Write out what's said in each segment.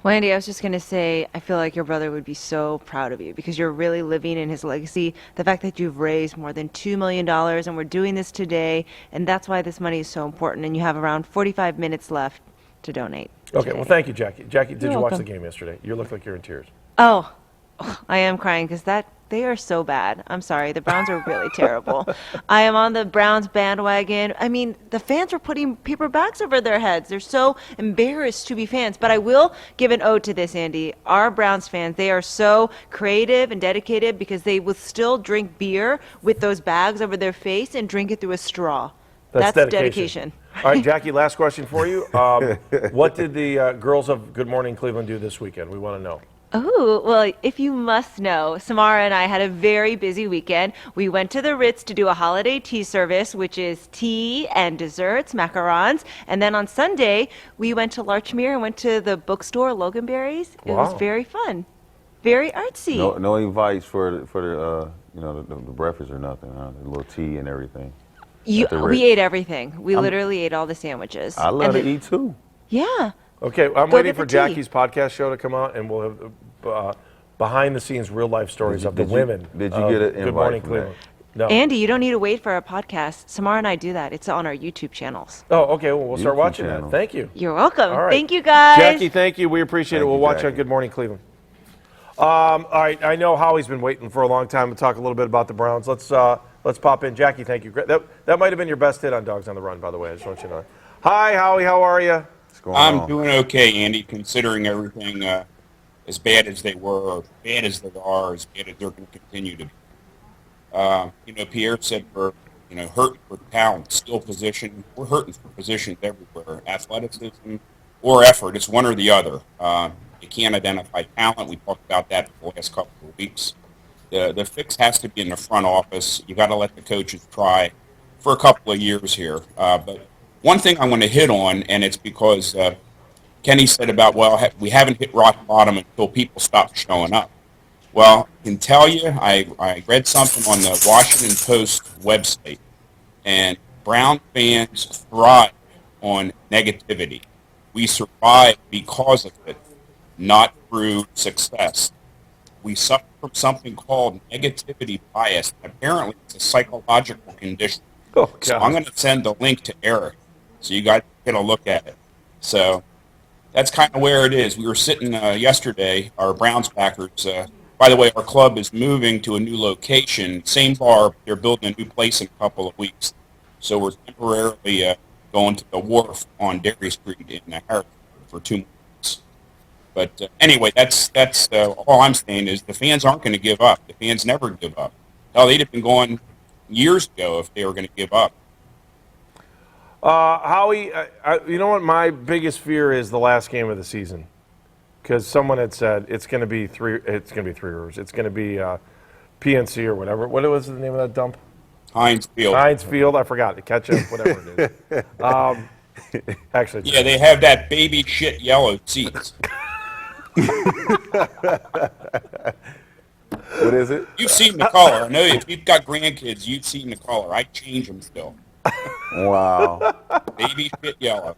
Well, Andy, I was just going to say, I feel like your brother would be so proud of you because you're really living in his legacy. The fact that you've raised more than $2 million and we're doing this today, and that's why this money is so important. And you have around 45 minutes left to donate Okay, today. well, thank you, Jackie. Jackie, did You're you watch the welcome. game yesterday? You look like you're in tears. Oh, I am crying because they are so bad. I'm sorry. The Browns are really terrible. I am on the Browns bandwagon. I mean, the fans were putting paper bags over their heads. They're so embarrassed to be fans. But I will give an ode to this, Andy. Our Browns fans, they are so creative and dedicated because they will still drink beer with those bags over their face and drink it through a straw. That's dedication. All right, Jackie, last question for you. What did the girls of Good Morning Cleveland do this weekend? We want to know. Oh, well, if you must know, Samara and I had a very busy weekend. We went to the Ritz to do a holiday tea service, which is tea and desserts, macarons. And then on Sunday, we went to Larchmere and went to the bookstore, Loganberry's. It was Wow. very fun. Very artsy. No invites for the breakfast or nothing, huh? The little tea and everything. At the Ritz. We ate everything. We literally ate all the sandwiches. I love to eat too. Yeah. Okay, I'm Go waiting get for the tea. Jackie's podcast show to come out, and we'll have behind-the-scenes real-life stories of the women. Did you of get an Good invite Morning from Cleveland? that? No. Andy, you don't need to wait for a podcast. Samara and I do that. It's on our YouTube channels. Oh, okay. Well, we'll start YouTube watching channel. that. Thank you. You're welcome. All right. Thank you, guys. Jackie, thank you. We appreciate it. Thank We'll you, watch on Jackie. Good Morning Cleveland. All right. I know Howie's been waiting for a long time to talk a little bit about the Browns. Let's pop in. Jackie, thank you. That might have been your best hit on Dogs on the Run, by the way. I just want you to know. Hi, Howie. How are you? What's going I'm on? doing okay, Andy, considering everything as bad as they were, or bad as they are, as bad as they're going to continue to be. Pierre said we're, hurting for talent, skill position. We're hurting for positions everywhere, athleticism or effort. It's one or the other. You can't identify talent. We talked about that for the last couple of weeks. The fix has to be in the front office. You got to let the coaches try for a couple of years here. But one thing I want to hit on, and it's because Kenny said about, we haven't hit rock bottom until people stop showing up. Well, I can tell you, I read something on the Washington Post website, and Brown fans thrive on negativity. We survive because of it, not through success. We suffer from something called negativity bias. Apparently, it's a psychological condition. Oh, So God. I'm going to send the link to Eric so you guys can get a look at it. So that's kind of where it is. We were sitting yesterday, our Browns backers. By the way, our club is moving to a new location. Same bar, but they're building a new place in a couple of weeks. So we're temporarily going to the wharf on Dairy Street in Harrisburg for 2 months. But anyway, that's all I'm saying is the fans aren't going to give up. The fans never give up. Hell, they'd have been going years ago if they were going to give up. Howie, you know what my biggest fear is the last game of the season, because someone had said it's going to be three. It's going to be Three Rivers. It's going to be PNC or whatever. What was the name of that dump? Heinz Field. Heinz Field. I forgot. The ketchup, whatever it is. Actually, Yeah, they have that baby shit yellow seats. What is it? You've seen the color. I know if you've got grandkids, you've seen the color. I change them still. Wow. Baby shit yellow.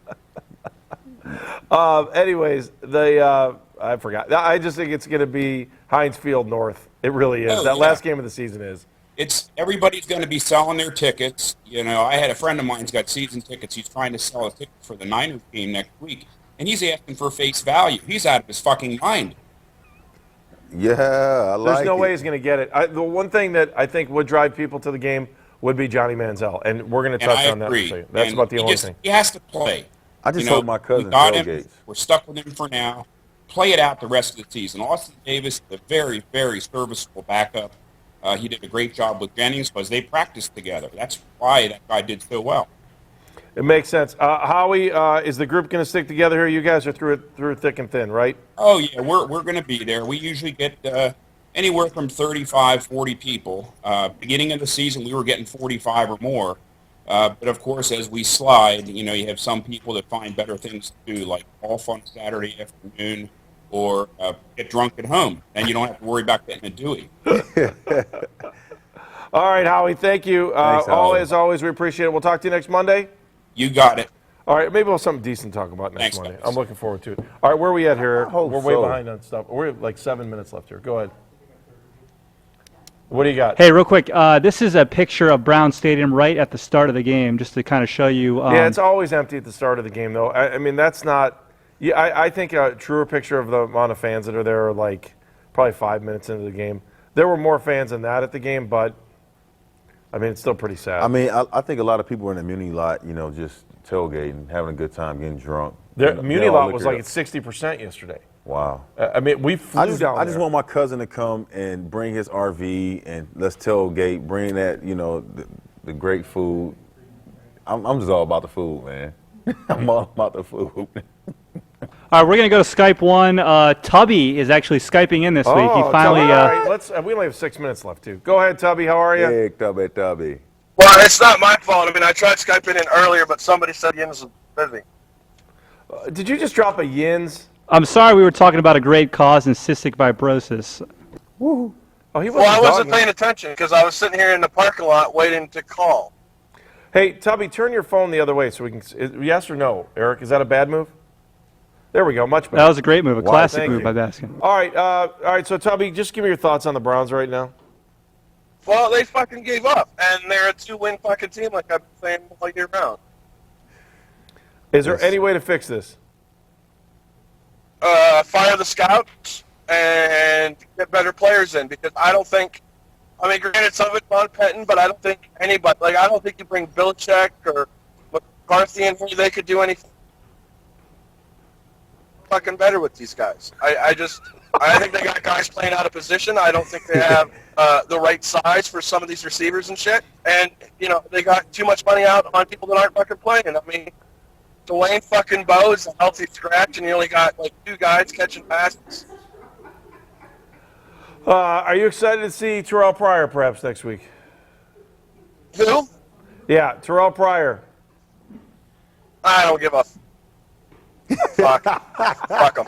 Anyways, I forgot. I just think it's going to be Heinz Field North. It really is. Oh, That yeah. last game of the season is. It's everybody's going to be selling their tickets. I had a friend of mine's got season tickets. He's trying to sell a ticket for the Niners game next week, and he's asking for face value. He's out of his fucking mind. Yeah, I like There's no it. way he's going to get it. The one thing that I think would drive people to the game would be Johnny Manziel, and we're going to And touch I on that. agree. For a second. That's And about the he only thing. He has to play. I just hope my cousin we got him. tailgates. We're stuck with him for now. Play it out the rest of the season. Austin Davis is a very, very serviceable backup. He did a great job with Jennings because they practiced together. That's why that guy did so well. It makes sense. Howie, is the group going to stick together here? You guys are through thick and thin, right? Oh, yeah, we're going to be there. We usually get anywhere from 35, 40 people. Beginning of the season, we were getting 45 or more. But, of course, as we slide, you have some people that find better things to do, like golf on Saturday afternoon or get drunk at home. Then you don't have to worry about getting a Dewey. All right, Howie, thank you. Thanks, Howie. As always, we appreciate it. We'll talk to you next Monday. You got it. All right, maybe we'll have something decent to talk about next Thanks, Monday. guys. I'm looking forward to it. All right, where are we at here? hope We're way so. behind on stuff. We're like 7 minutes left here. Go ahead. What do you got? Hey, real quick, this is a picture of Brown Stadium right at the start of the game, just to kind of show you. Yeah, it's always empty at the start of the game, though. I mean, that's not. Yeah, I think a truer picture of the amount of fans that are there are like probably 5 minutes into the game. There were more fans than that at the game, but I mean, it's still pretty sad. I mean, I think a lot of people in the Muni lot, just tailgating, having a good time, getting drunk. The You Muni know, lot was liquor like at 60% yesterday. Wow. I mean, we flew I just down want my cousin to come and bring his RV and let's tailgate, bring that, the great food. I'm just all about the food, man. I'm all about the food. All right, we're going to go to Skype 1. Tubby is actually Skyping in this week. He finally. Tubby, all right, we only have 6 minutes left, too. Go ahead, Tubby. How are you? Yeah, Tubby. Well, it's not my fault. I mean, I tried Skyping in earlier, but somebody said Yins was busy. Did you just drop a yins? I'm sorry, we were talking about a great cause in cystic fibrosis. Oh, he wasn't Well, I wasn't talking. paying attention because I was sitting here in the parking lot waiting to call. Hey, Tubby, turn your phone the other way so we can. Yes or no, Eric? Is that a bad move? There we go. Much better. That was a great move, a classic thank move you. by Baskin. All right. So, Tubby, just give me your thoughts on the Browns right now. Well, they fucking gave up, and they're a 2-win fucking team like I've been saying all year round. Is there any way to fix this? Fire the scouts and get better players in because I don't think. I mean, granted, some of it's on Penton, but I don't think anybody. Like, I don't think you bring Belichick or McCarthy in here. They could do anything fucking better with these guys. I think they got guys playing out of position. I don't think they have the right size for some of these receivers and shit. And, they got too much money out on people that aren't fucking playing. I mean, Dwayne fucking Bowe is a healthy scratch, and you only got, 2 guys catching passes. Are you excited to see Terrell Pryor perhaps next week? Who? Yeah, Terrell Pryor. I don't give a fuck. Fuck him.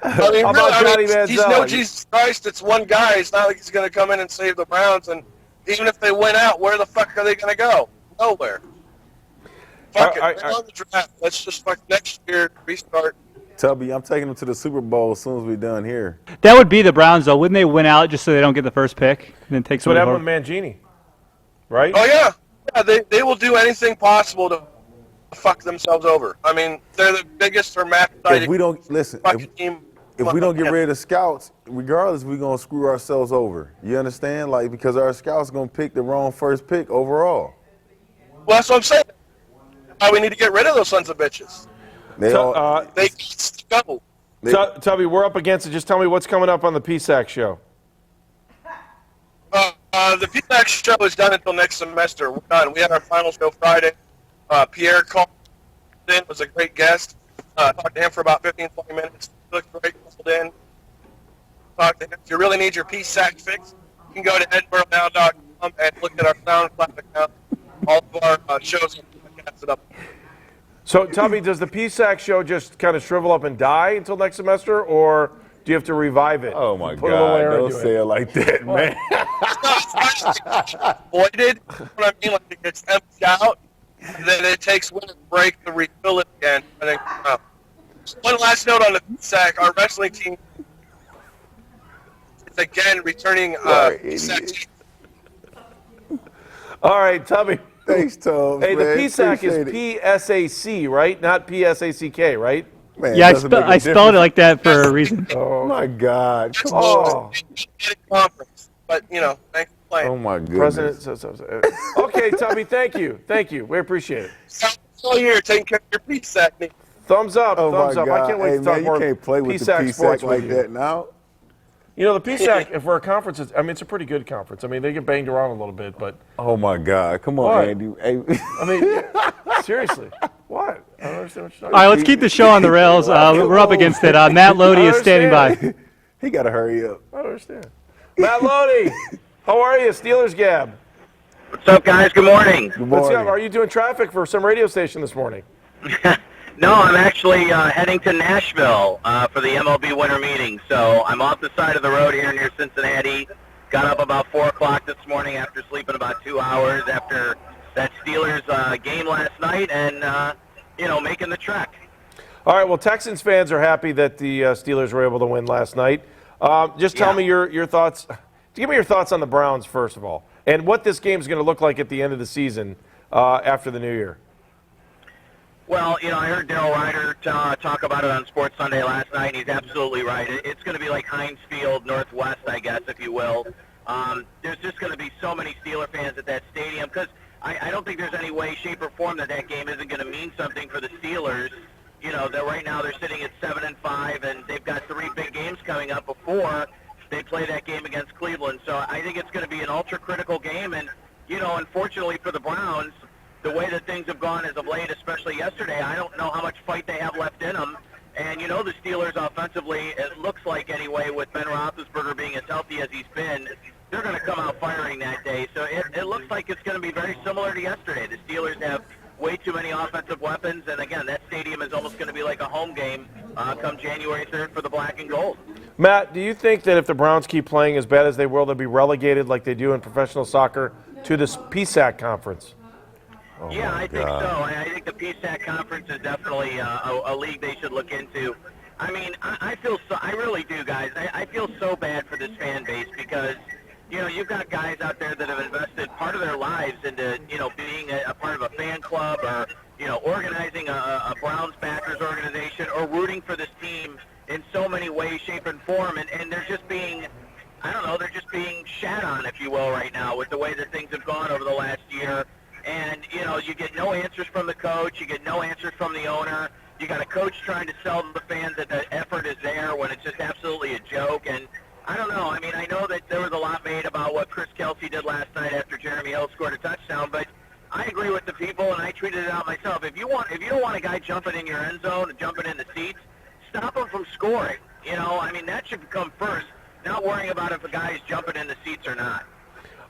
I mean, How about Johnny he's Manziel? no Jesus Christ. It's one guy. It's not like he's going to come in and save the Browns. And even if they win out, where the fuck are they going to go? Nowhere. Fuck it. They're on the draft. Let's just fuck next year restart. Tubby, I'm taking them to the Super Bowl as soon as we're done here. That would be the Browns, though. Wouldn't they win out just so they don't get the first pick? And then take That's what some happened with Mangini, right? Oh, yeah. They will do anything possible to fuck themselves over. I mean, they're the biggest hermaphroditic If we don't listen, fucking team. if we don't get rid of the scouts, regardless, we're gonna screw ourselves over. You understand? Because our scouts gonna pick the wrong first pick overall. Well, that's what I'm saying. We need to get rid of those sons of bitches. They all, They go. Tubby, we're up against it. Just tell me what's coming up on the PSAC show. The PSAC show is done until next semester. We're done. We had our final show Friday. Pierre called in, was a great guest. Talked to him for about 15, 20 minutes. Looked great, called in. Talked to him. If you really need your PSAC fix, you can go to edinburghnow.com and look at our SoundCloud account. All of our shows are podcasted up. So, Tubby, does the PSAC show just kind of shrivel up and die until next semester, or do you have to revive it? oh my Put a little God! air Don't into say it? it like that, man. Voided. What I mean, like it gets emptied out, and then it takes winter break to refill it again. And then, one last note on the PSAC: our wrestling team is again returning. PSAC. All right, Tubby. Thanks, Tom. Hey, the PSAC is Appreciate it. PSAC, right? Not PSACK, right? Man, Yeah, it doesn't make a I spelled it difference. like that for a reason. Oh my God! Come Oh, on. Conference, but thanks for playing. Oh my President. goodness. Okay, Tubby, thank you. Thank you. We appreciate it. All year taking care of your PSAC needs. Thumbs up. Oh Thumbs my up. God! I can't wait Hey to talk man, more you can't play with the PSAC sports PSAC like with you. that now. You know, the PSAC, if we're a conference, it's a pretty good conference. I mean, they get banged around a little bit, but, Oh my God! Come on, What? Andy. Hey. I mean, seriously. What? I don't understand what you're talking All right, let's keep the show on the rails. We're up against it. Matt Lodi is standing by. He got to hurry up. I don't understand. Matt Lodi, how are you? Steelers Gab. What's up, guys? Good morning. Good Let's morning. go. Are you doing traffic for some radio station this morning? No, I'm actually heading to Nashville for the MLB winter meeting. So I'm off the side of the road here near Cincinnati. Got up about 4 o'clock this morning after sleeping about 2 hours after that Steelers game last night and making the trek. All right, well, Texans fans are happy that the Steelers were able to win last night. Just tell me your thoughts. Give me your thoughts on the Browns, first of all, and what this game is going to look like at the end of the season after the new year. Well, I heard Daryl Ryder talk about it on Sports Sunday last night, and he's absolutely right. It's going to be like Heinz Field Northwest, I guess, if you will. There's just going to be so many Steeler fans at that stadium because I don't think there's any way, shape, or form that game isn't going to mean something for the Steelers. That right now they're sitting at 7-5, and they've got 3 big games coming up before they play that game against Cleveland. So I think it's going to be an ultra-critical game, and, unfortunately for the Browns, the way that things have gone as of late, especially yesterday, I don't know how much fight they have left in them. And, the Steelers offensively, it looks like anyway, with Ben Roethlisberger being as healthy as he's been, they're going to come out firing that day. So it looks like it's going to be very similar to yesterday. The Steelers have way too many offensive weapons, and again, that stadium is almost going to be like a home game come January 3rd for the black and gold. Matt, do you think that if the Browns keep playing as bad as they will, they'll be relegated like they do in professional soccer to this PSAC conference? Oh Yeah, my I think God. so. I think the PSAC conference is definitely a league they should look into. I mean, I really do, guys. I feel so bad for this fan base because, you've got guys out there that have invested part of their lives into, being a part of a fan club or, organizing a Browns backers organization or rooting for this team in so many ways, shape, and form. And they're just being, they're just being shat on, if you will, right now with the way that things have gone over the last year. And, you get no answers from the coach. You get no answers from the owner. You got a coach trying to sell the fans that the effort is there when it's just absolutely a joke. And I don't know. I mean, I know that there was a lot made about what Chris Kelsey did last night after Jeremy Hill scored a touchdown, but I agree with the people, and I tweeted it out myself. If you don't want a guy jumping in your end zone and jumping in the seats, stop him from scoring. I mean, that should come first, not worrying about if a guy is jumping in the seats or not.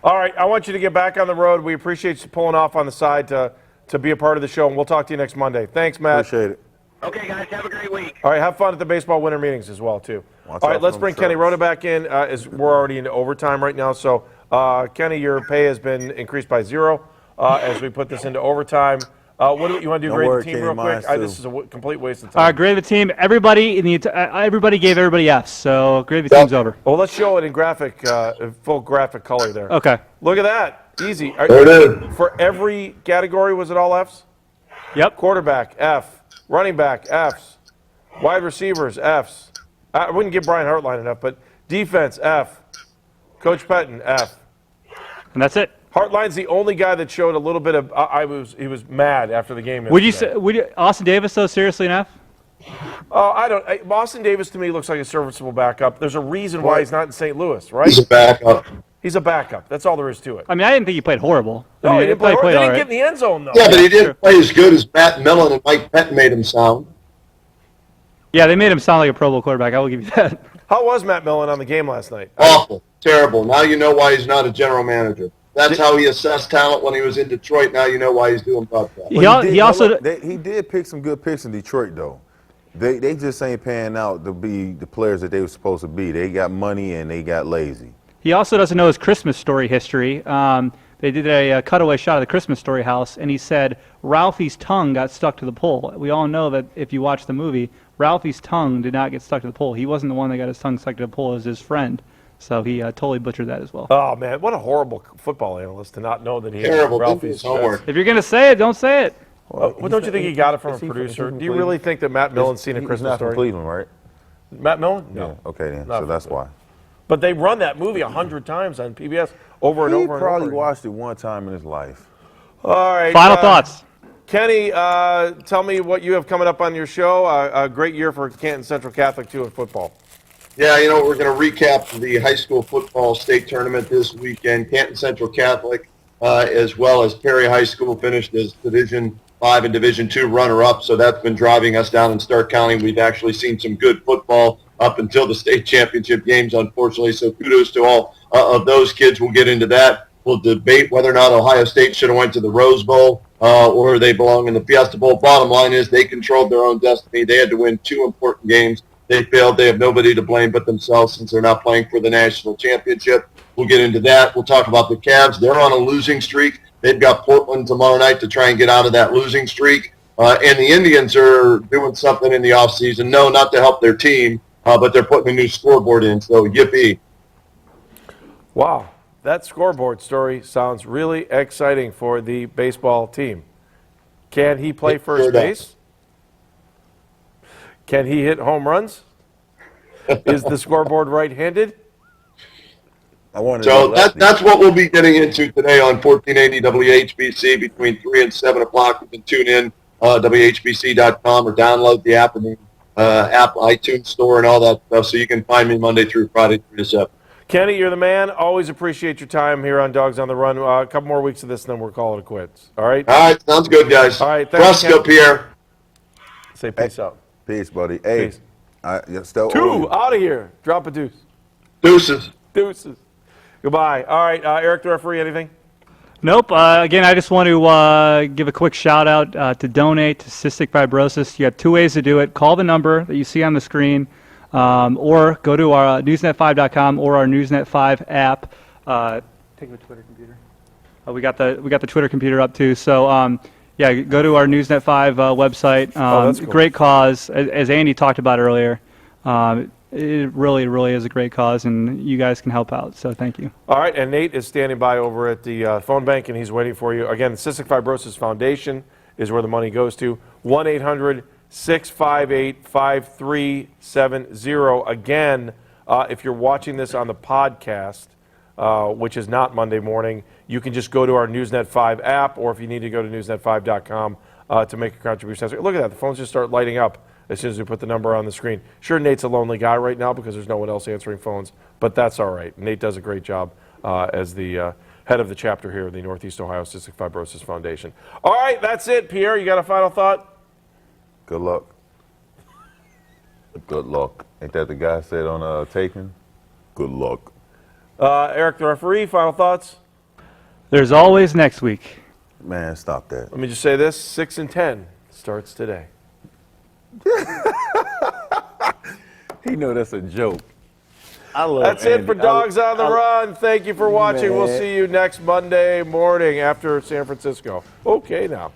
All right, I want you to get back on the road. We appreciate you pulling off on the side to be a part of the show, and we'll talk to you next Monday. Thanks, Matt. Appreciate it. Okay, guys, have a great week. All right, have fun at the baseball winter meetings as well, too. Watch All right, out let's for bring them Kenny trucks. Rhoda back in. As we're already into overtime right now. So, Kenny, your pay has been increased by 0 as we put this into overtime. What do you want to do? No Grade worry, the team Kenny, real mine's quick? too. This is a complete waste of time. Grade the team. Everybody everybody gave everybody Fs, so grade the team's over. Well, let's show it in graphic, full graphic color there. Okay. Look at that. Easy. There it is. For every category, was it all Fs? Yep. Quarterback, F. Running back, Fs. Wide receivers, Fs. I wouldn't give Brian Hartline enough, but defense, F. Coach Pettin, F. And that's it. Hartline's the only guy that showed a little bit of. He was mad after the game. Would you yesterday. say Austin Davis though seriously enough? I don't. Boston Davis to me looks like a serviceable backup. There's a reason why he's not in St. Louis, right? He's a backup. He's a backup. That's all there is to it. I mean, I didn't think he played horrible. I No, mean, he didn't play. played They all didn't right. get in the end zone though. Yeah, but he Sure. didn't play as good as Matt Millen and Mike Pettin made him sound. Yeah, they made him sound like a Pro Bowl quarterback. I will give you that. How was Matt Millen on the game last night? Awful. Terrible. Now you know why he's not a general manager. That's how he assessed talent when he was in Detroit. Now you know why he's doing about that. He did pick some good picks in Detroit, though. They just ain't panning out to be the players that they were supposed to be. They got money and they got lazy. He also doesn't know his Christmas Story history. They did a cutaway shot of the Christmas Story house, and he said Ralphie's tongue got stuck to the pole. We all know that if you watch the movie, Ralphie's tongue did not get stuck to the pole. He wasn't the one that got his tongue stuck to the pole. It was his friend. So he totally butchered that as well. Oh man, what a horrible football analyst to not know that he Terrible. had Didn't do Ralphie's his homework. If you're going to say it, don't say it. Well, don't you think he got it from a producer? Do you really think that Matt Millen's seen a He's Christmas not from Story? Cleveland, right? Matt Millen? No. Yeah. Okay, then. Not So from that's Cleveland. why. But they run that movie 100 times on PBS over and He over and probably over. watched it one time in his life. All right. Final thoughts. Kenny, tell me what you have coming up on your show. A great year for Canton Central Catholic, too, in football. Yeah, we're going to recap the high school football state tournament this weekend. Canton Central Catholic, as well as Perry High School, finished as Division 5 and Division 2 runner-up, so that's been driving us down in Stark County. We've actually seen some good football up until the state championship games, unfortunately, so kudos to all of those kids. We'll get into that. We'll debate whether or not Ohio State should have went to the Rose Bowl or they belong in the Fiesta Bowl. Bottom line is they controlled their own destiny. They had to win 2 important games. They failed. They have nobody to blame but themselves since they're not playing for the national championship. We'll get into that. We'll talk about the Cavs. They're on a losing streak. They've got Portland tomorrow night to try and get out of that losing streak. And the Indians are doing something in the offseason. No, not to help their team, but they're putting a new scoreboard in. So yippee. Wow, that scoreboard story sounds really exciting for the baseball team. Can he play first Sure does. base? Can he hit home runs? Is the scoreboard right-handed? I wanted So to know that's what we'll be getting into today on 1480 WHBC between 3 and 7 o'clock. You can tune in WHBC.com or download the app in the Apple iTunes store and all that stuff, so you can find me Monday through Friday 3 to 7. Kenny, you're the man. Always appreciate your time here on Dogs on the Run. A couple more weeks of this, and then we'll call it quits. All right? All right, sounds good, guys. All right, thanks, Fresco, Ken. Pierre. Say peace out. Peace, buddy. Hey, Peace. still Two, out of here. Drop a deuce. Deuces. Deuces. Goodbye. All right, Eric, the referee, anything? Nope. Again, I just want to give a quick shout out to donate to cystic fibrosis. You have two ways to do it. Call the number that you see on the screen, or go to our newsnet5.com or our Newsnet 5 app. Take the Twitter computer. We got the Twitter computer up too. So yeah, go to our Newsnet 5 website. That's cool. Great cause, as Andy talked about earlier. It really, really is a great cause, and you guys can help out. So thank you. All right, and Nate is standing by over at the phone bank, and he's waiting for you. Again, the Cystic Fibrosis Foundation is where the money goes to. 1-800-658-5370. Again, if you're watching this on the podcast, which is not Monday morning, you can just go to our Newsnet 5 app, or if you need to go to newsnet5.com to make a contribution. Look at that. The phones just start lighting up as soon as we put the number on the screen. Sure, Nate's a lonely guy right now because there's no one else answering phones, but that's all right. Nate does a great job as the head of the chapter here of the Northeast Ohio Cystic Fibrosis Foundation. All right, that's it. Pierre, you got a final thought? Good luck. Good luck. Ain't that the guy said on Taken? Good luck. Eric, the referee, final thoughts? There's always next week. Man, stop that. Let me just say this, 6 and 10 starts today. He know that's a joke. I love That's Andy. it for Dogs on the Run. Thank you for watching. We'll Man. see you next Monday morning after San Francisco. Okay now.